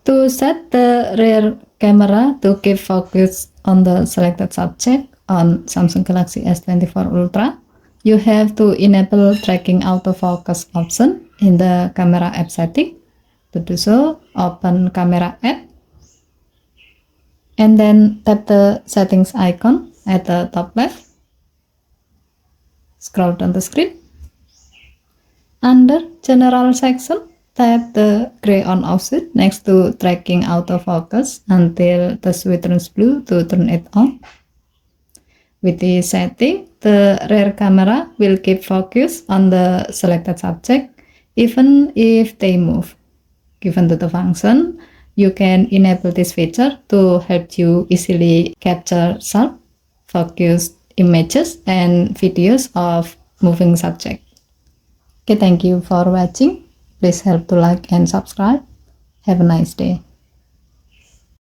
To set the rear camera to keep focus on the selected subject on Samsung Galaxy S24 Ultra, you have to enable tracking autofocus option in the camera app setting. To do so, open camera app and then tap the settings icon at the top left. Scroll down the screen. Under general section, tap the gray on off switch next to tracking autofocus until the switch turns blue to turn it on. With this setting, the rear camera will keep focus on the selected subject even if they move. Given to the function, you can enable this feature to help you easily capture sharp, focused images and videos of moving subject. Okay, thank you for watching. Please help to like and subscribe. Have a nice day.